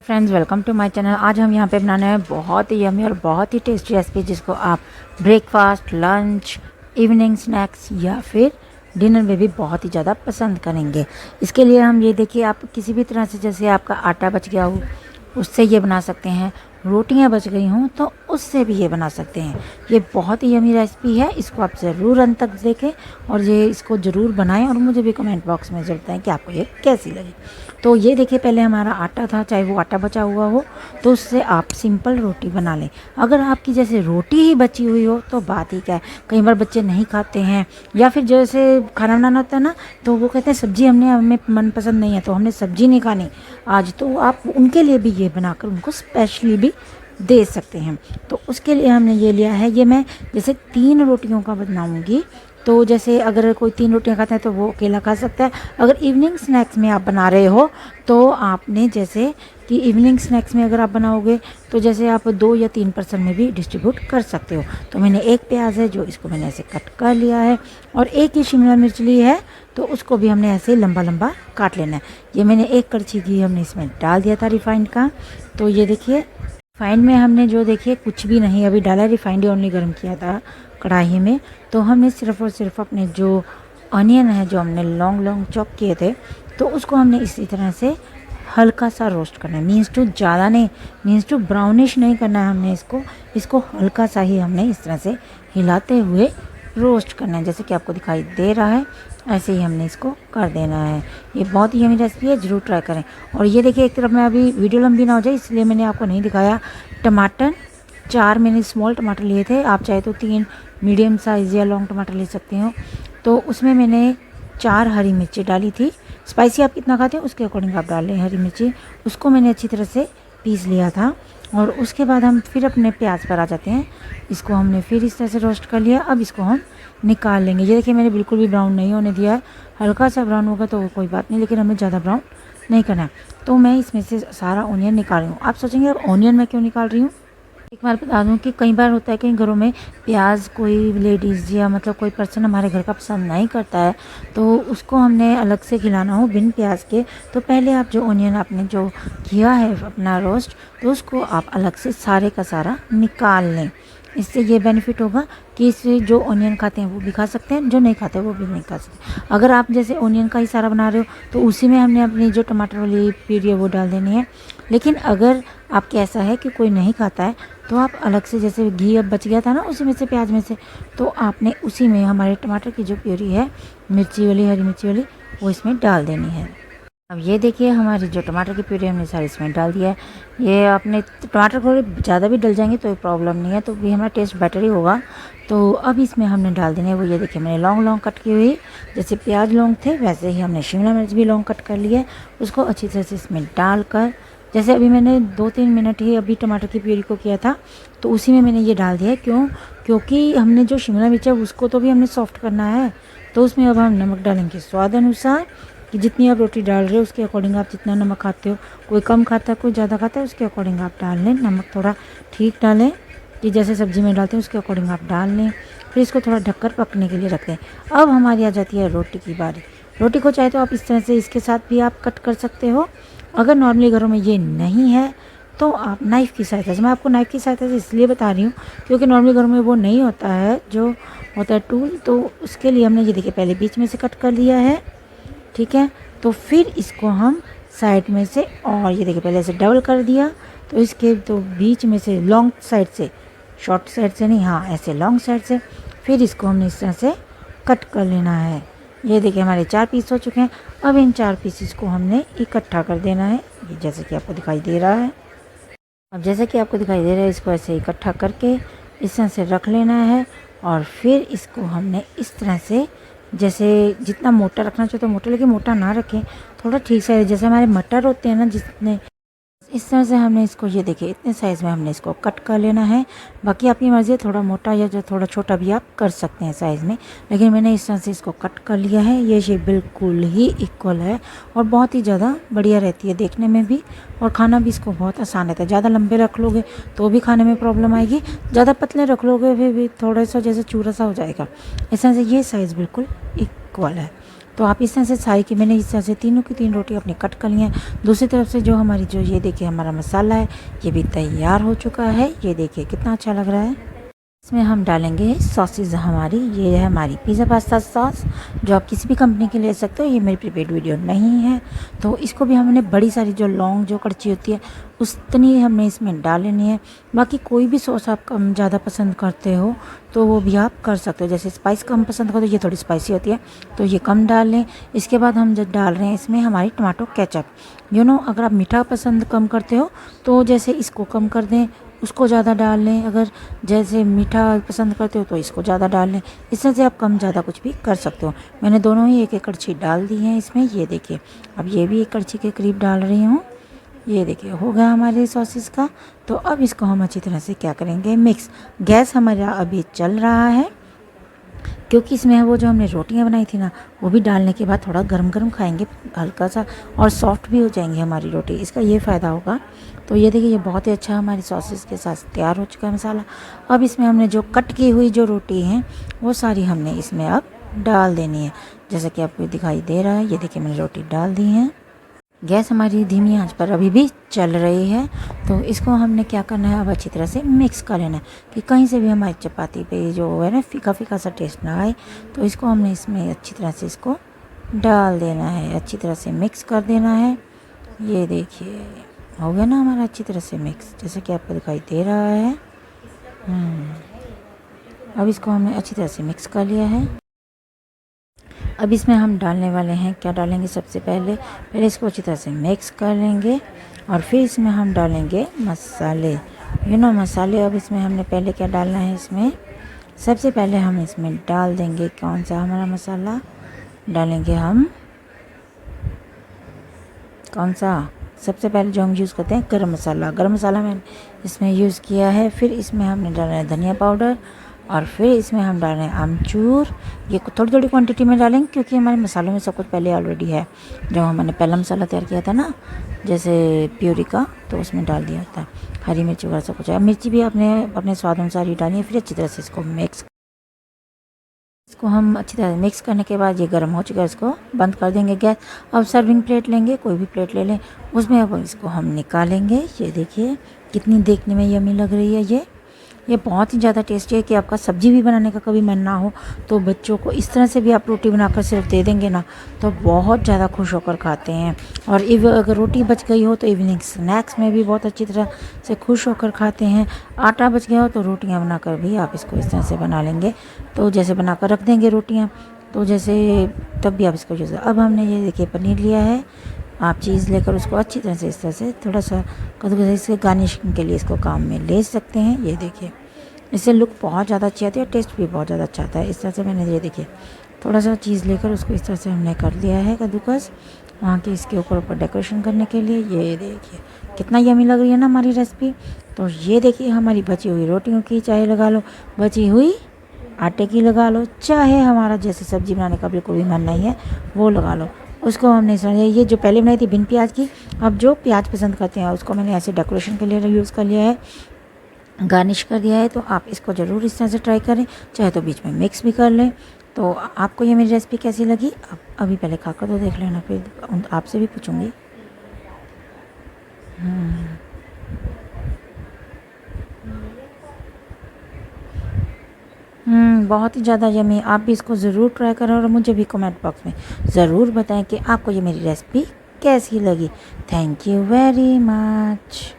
Friends, welcome to my channel. आज हम यहाँ पे बनाने हैं बहुत ही यमी और बहुत ही टेस्टी रेसिपी, जिसको आप ब्रेकफास्ट, लंच, इवनिंग स्नैक्स या फिर डिनर में भी बहुत ही ज़्यादा पसंद करेंगे। इसके लिए हम ये देखिए, आप किसी भी तरह से, जैसे आपका आटा बच गया हो उससे ये बना सकते हैं, रोटियां बच गई हों तो उससे भी ये बना सकते हैं। ये बहुत ही यमी रेसिपी है, इसको आप ज़रूर अंत तक देखें और ये इसको ज़रूर बनाएं और मुझे भी कमेंट बॉक्स में ज़रूर बताएं कि आपको ये कैसी लगी। तो ये देखिए, पहले हमारा आटा था, चाहे वो आटा बचा हुआ हो तो उससे आप सिंपल रोटी बना लें। अगर आपकी जैसे रोटी ही बची हुई हो तो बात ही क्या है। कई बार बच्चे नहीं खाते हैं या फिर जैसे खाना बनाना होता है ना, तो वो कहते हैं सब्जी हमें मनपसंद नहीं है तो हमने सब्जी नहीं खानी आज, तो आप उनके लिए भी ये बनाकर उनको स्पेशली भी दे सकते हैं। तो उसके लिए हमने ये लिया है, ये मैं जैसे 3 रोटियों का बनाऊंगी। तो जैसे अगर कोई 3 रोटियां खाता है तो वो अकेला खा सकता है। अगर इवनिंग स्नैक्स में आप बना रहे हो तो आपने जैसे कि इवनिंग स्नैक्स में अगर आप बनाओगे तो जैसे आप 2 या 3 पर्सन में भी डिस्ट्रीब्यूट कर सकते हो। तो मैंने एक प्याज है जो इसको मैंने ऐसे कट कर लिया है और एक ही शिमला मिर्च ली है, तो उसको भी हमने ऐसे लंबा लंबा काट लेना है। ये मैंने 1 कड़छी घी हमने इसमें डाल दिया था रिफाइंड का। तो ये देखिए, रिफाइंड में हमने जो देखिए कुछ भी नहीं अभी डाला, रिफाइंड ओनली गर्म किया था कढ़ाई में। तो हमने सिर्फ और सिर्फ अपने जो अनियन है जो हमने लॉन्ग लॉन्ग चॉप किए थे, तो उसको हमने इसी तरह से हल्का सा रोस्ट करना है। मीन्स टू ज़्यादा नहीं, मीन्स टू ब्राउनिश नहीं करना है हमने इसको हल्का सा ही हमने इस तरह से हिलाते हुए रोस्ट करना है। जैसे कि आपको दिखाई दे रहा है ऐसे ही हमने इसको कर देना है। ये बहुत ही यमी रेसिपी है, ज़रूर ट्राई करें। और ये देखिए, एक तरफ मैं अभी वीडियो लंबी ना हो जाए इसलिए मैंने आपको नहीं दिखाया। टमाटर 4 मैंने स्मॉल टमाटर लिए थे, आप चाहे तो 3 मीडियम साइज़ या लॉन्ग टमाटर ले सकते हो। तो उसमें मैंने 4 हरी मिर्ची डाली थी। स्पाइसी आप कितना खाते हो उसके अकॉर्डिंग आप डाल लें हरी मिर्ची। उसको मैंने अच्छी तरह से पीस लिया था। और उसके बाद हम फिर अपने प्याज पर आ जाते हैं। इसको हमने फिर इस तरह से रोस्ट कर लिया। अब इसको हम निकाल लेंगे। ये देखिए, मैंने बिल्कुल भी ब्राउन नहीं होने दिया है। हल्का सा ब्राउन होगा तो कोई बात नहीं, लेकिन हमें ज़्यादा ब्राउन नहीं करना है। तो मैं इसमें से सारा ऑनियन निकाल रही हूँ। आप सोचेंगे अब ऑनियन मैं क्यों निकाल रही हूँ। एक बार बता दूं कि कई बार होता है कि घरों में प्याज कोई लेडीज़ या मतलब कोई पर्सन हमारे घर का पसंद नहीं करता है, तो उसको हमने अलग से खिलाना हो बिन प्याज के, तो पहले आप जो ऑनियन आपने जो किया है अपना रोस्ट, तो उसको आप अलग से सारे का सारा निकाल लें। इससे ये बेनिफिट होगा कि इससे जो ऑनियन खाते हैं वो भी खा सकते हैं, जो नहीं खाते वो भी नहीं खा सकते। अगर आप जैसे ऑनियन का ही सारा बना रहे हो तो उसी में हमने अपनी जो टमाटर वाली प्यूरी है वो डाल देनी है। लेकिन अगर आपके ऐसा है कि कोई नहीं खाता है तो आप अलग से, जैसे घी अब बच गया था ना उसी में से, प्याज में से, तो आपने उसी में हमारे टमाटर की जो प्यूरी है मिर्ची वाली, हरी मिर्ची वाली, वो इसमें डाल देनी है। अब ये देखिए, हमारी जो टमाटर की प्यूरी हमने सारी इसमें डाल दिया है। ये आपने टमाटर थोड़े ज़्यादा भी डल जाएंगे तो प्रॉब्लम नहीं है, तो भी हमारा टेस्ट बेटर ही होगा। तो अब इसमें हमने डाल देने वो, ये देखिए मैंने लॉन्ग लॉन्ग कट की हुई, जैसे प्याज लॉन्ग थे वैसे ही हमने शिमला मिर्च भी लॉन्ग कट कर लिया है। उसको अच्छी तरह से इसमें डालकर, जैसे अभी मैंने 2-3 मिनट ही अभी टमाटर की प्यूरी को किया था तो उसी में मैंने ये डाल दिया है। क्योंकि हमने जो शिमला मिर्च है उसको तो भी हमने सॉफ्ट करना है। तो उसमें अब हम नमक डालेंगे स्वाद अनुसार, कि जितनी आप रोटी डाल रहे हो उसके अकॉर्डिंग आप जितना नमक खाते हो, कोई कम खाता है कोई ज़्यादा खाता है, उसके अकॉर्डिंग आप डाल लें। नमक थोड़ा ठीक डालें कि जैसे सब्ज़ी में डालते हैं उसके अकॉर्डिंग आप डाल लें। फिर इसको थोड़ा ढककर पकने के लिए रख दें। अब हमारी आ जाती है रोटी की बारी। रोटी को चाहे तो आप इस तरह से इसके साथ भी आप कट कर सकते हो। अगर नॉर्मली घरों में ये नहीं है तो आप नाइफ़ की सहायता से, मैं आपको नाइफ़ की सहायता से इसलिए बता रही हूँ क्योंकि नॉर्मली घरों में वो नहीं होता है जो होता है टूल, तो उसके लिए हमने ये देखिए पहले बीच में से कट कर लिया है, ठीक है। तो फिर इसको हम साइड में से, और ये देखिए पहले से डबल कर दिया, तो इसके तो बीच में से लॉन्ग साइड से, शॉर्ट साइड से नहीं, हाँ ऐसे लॉन्ग साइड से, फिर इसको हमने इस तरह से कट कर लेना है। ये देखिए हमारे 4 पीस हो चुके हैं। अब इन 4 पीसेस को हमने इकट्ठा कर देना है, ये जैसे कि आपको दिखाई दे रहा है। अब जैसे कि आपको दिखाई दे रहा है, इसको ऐसे इकट्ठा करके इस तरह से रख लेना है। और फिर इसको हमने इस तरह से, जैसे जितना मोटा रखना चाहिए तो मोटा, लेकिन मोटा ना रखें, थोड़ा ठीक साइज, जैसे हमारे मटर होते हैं ना जितने, इस तरह से हमने इसको, ये देखिए इतने साइज़ में हमने इसको कट कर लेना है। बाकी आपकी मर्ज़ी है, थोड़ा मोटा या जो थोड़ा छोटा भी आप कर सकते हैं साइज़ में, लेकिन मैंने इस तरह से इसको कट कर लिया है। ये शेप बिल्कुल ही इक्वल है और बहुत ही ज़्यादा बढ़िया रहती है देखने में भी, और खाना भी इसको बहुत आसान रहता है। ज़्यादा लंबे रख लोगे तो भी खाने में प्रॉब्लम आएगी, ज़्यादा पतले रख लोगे फिर भी थोड़ा सा जैसे चूरा सा हो जाएगा। इस तरह से ये साइज़ बिल्कुल इक्वल है। तो आप इस तरह से सारी की मैंने इस तरह से तीनों की तीन रोटी अपनी कट कर ली हैं। दूसरी तरफ से जो हमारी जो ये देखिए हमारा मसाला है ये भी तैयार हो चुका है। ये देखिए कितना अच्छा लग रहा है। इसमें हम डालेंगे सॉसेज हमारी, ये है हमारी पिज़्ज़ा पास्ता सॉस जो आप किसी भी कंपनी के ले सकते हो। ये मेरी प्रीपेड वीडियो नहीं है, तो इसको भी हमने बड़ी सारी जो लौंग जो कड़ची होती है उतनी हमने इसमें डाल लेनी है। बाकी कोई भी सॉस आप कम ज़्यादा पसंद करते हो तो वो भी आप कर सकते हो। जैसे स्पाइस कम पसंद करो तो ये थोड़ी स्पाइसी होती है तो ये कम डाल लें। इसके बाद हम जब डाल रहे हैं इसमें हमारी टमाटो केचप, अगर आप मीठा पसंद कम करते हो तो जैसे इसको कम कर दें, उसको ज़्यादा डाल लें। अगर जैसे मीठा पसंद करते हो तो इसको ज़्यादा डाल लें। इस तरह से आप कम ज़्यादा कुछ भी कर सकते हो। मैंने दोनों ही एक एक कड़छी डाल दी हैं इसमें। ये देखिए अब ये भी एक कड़छी के करीब डाल रही हूँ। ये देखिए हो गया हमारे सॉसेस का। तो अब इसको हम अच्छी तरह से क्या करेंगे, मिक्स। गैस हमारा अभी चल रहा है क्योंकि इसमें वो जो हमने रोटियां बनाई थी ना वो भी डालने के बाद थोड़ा गरम गरम खाएंगे हल्का सा, और सॉफ्ट भी हो जाएंगी हमारी रोटी। इसका ये फ़ायदा होगा। तो ये देखिए ये बहुत ही अच्छा हमारी सॉसेस के साथ तैयार हो चुका है मसाला। अब इसमें हमने जो कट की हुई जो रोटी हैं वो सारी हमने इसमें अब डाल देनी है, जैसा कि आपको दिखाई दे रहा है। ये देखिए मैंने रोटी डाल दी है। गैस हमारी धीमी आंच पर अभी भी चल रही है। तो इसको हमने क्या करना है, अब अच्छी तरह से मिक्स कर लेना है कि कहीं से भी हमारी चपाती पे जो है ना फीका फीका सा टेस्ट ना आए। तो इसको हमने इसमें अच्छी तरह से इसको डाल देना है, अच्छी तरह से मिक्स कर देना है। ये देखिए हो गया ना हमारा अच्छी तरह से मिक्स, जैसा कि आपको दिखाई दे रहा है। अब इसको हमने अच्छी तरह से मिक्स कर लिया है। अब इसमें हम डालने वाले हैं, क्या डालेंगे, सबसे पहले इसको अच्छी तरह से मिक्स कर लेंगे और फिर इसमें हम डालेंगे मसाले। मसाले। अब इसमें हमने पहले क्या डालना है, इसमें सबसे पहले हम इसमें डाल देंगे कौन सा हमारा मसाला डालेंगे हम, कौन सा, सबसे पहले जो हम यूज़ करते हैं गरम मसाला। गरम मसाला मैंने इसमें यूज़ किया है। फिर इसमें हमने डालना है धनिया पाउडर और फिर इसमें हम डाल रहे हैं अमचूर। ये थोड़ी थोड़ी क्वांटिटी में डालेंगे क्योंकि हमारे मसालों में सब कुछ पहले ऑलरेडी है। जो हमने पहला मसाला तैयार किया था ना जैसे प्यूरी का, तो उसमें डाल दिया था। हरी मिर्ची वगैरह सब कुछ है। मिर्ची भी आपने अपने स्वाद अनुसार ही डाली है। फिर अच्छी तरह से इसको हम अच्छी तरह मिक्स करने के बाद ये गर्म हो चुका है, इसको बंद कर देंगे गैस। अब सर्विंग प्लेट लेंगे, कोई भी प्लेट ले लें, उसमें अब इसको हम निकालेंगे। ये देखिए कितनी देखने में यम्मी लग रही है। ये बहुत ही ज़्यादा टेस्टी है कि आपका सब्जी भी बनाने का कभी मन ना हो तो बच्चों को इस तरह से भी आप रोटी बनाकर सिर्फ दे देंगे ना तो बहुत ज़्यादा खुश होकर खाते हैं। और अगर रोटी बच गई हो तो इवनिंग स्नैक्स में भी बहुत अच्छी तरह से खुश होकर खाते हैं। आटा बच गया हो तो रोटियां बनाकर भी आप इसको इस तरह से बना लेंगे, तो जैसे बनाकर रख देंगे रोटियाँ, तो जैसे तब भी आप इसको यूज़। अब हमने ये देखिए पनीर लिया है, आप चीज़ लेकर उसको अच्छी तरह से इस तरह से थोड़ा सा कद्दूकस इसके गार्निशिंग के लिए इसको काम में ले सकते हैं। ये देखिए इससे लुक बहुत ज़्यादा अच्छी आती है और टेस्ट भी बहुत ज़्यादा अच्छा आता है। इस तरह से मैंने ये देखिए थोड़ा सा चीज़ लेकर उसको इस तरह से हमने कर लिया है कद्दूकस वहाँ के इसके ऊपर डेकोरेशन करने के लिए। ये देखिए कितना यमी लग रही है ना हमारी रेसिपी। तो ये देखिए हमारी बची हुई रोटियों की चाहे लगा लो, बची हुई आटे की लगा लो, चाहे हमारा जैसे सब्ज़ी बनाने का बिल्कुल भी मन नहीं है वो लगा लो। उसको हमने ये जो पहले बनाई थी बिन प्याज की, अब जो प्याज पसंद करते हैं उसको मैंने ऐसे डेकोरेशन के लिए यूज़ कर लिया है, गार्निश कर दिया है। तो आप इसको ज़रूर इस तरह से ट्राई करें, चाहे तो बीच में मिक्स भी कर लें। तो आपको ये मेरी रेसिपी कैसी लगी, आप अभी पहले खाकर तो देख लेना, फिर आपसे भी पूछूंगी। बहुत ही ज़्यादा यमी। आप भी इसको ज़रूर ट्राई करें और मुझे भी कमेंट बॉक्स में ज़रूर बताएं कि आपको ये मेरी रेसिपी कैसी लगी। Thank you very much.